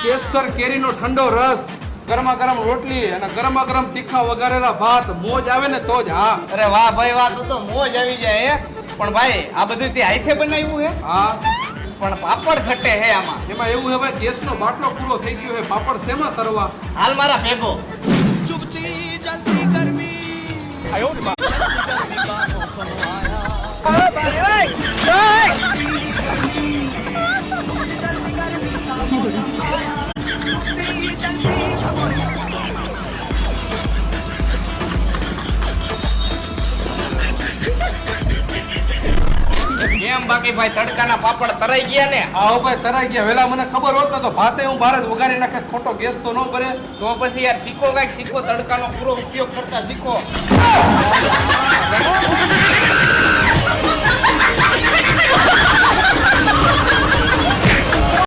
કેસર કેરીનો ઠંડો રસ, ગરમા ગરમ રોટલી અને ગરમા ગરમ તીખા વઘારેલા ભાત, મોજ આવે ને તો જ. હા અરે વાહ ભાઈ વાહ, તો મોજ આવી જાય. પણ ભાઈ આ બધું તે હાથે બનાવ્યું હે? હા પણ પાપડ ઘટે હે આમાં. એમાં એવું હે ભાઈ, ગેસનો બાટલો પૂરો થઈ ગયો હે, પાપડ શેમાં તરવા? હાલ મારા ભેગો. चुभती जलती गर्मी કેમ બાકી ભાઈ તડકાના પાપડ તરાઈ ગયા ને? આવો ભાઈ તરાઈ ગયા. વેલા મને ખબર હોત ને તો ભાતે હું બહાર જ વઘારી નાખે, ખોટો ગેસ તો ન ભરે. તો પછી યાર શીખો, કાંઈક શીખો, તડકાનો પૂરો ઉપયોગ કરતા શીખો.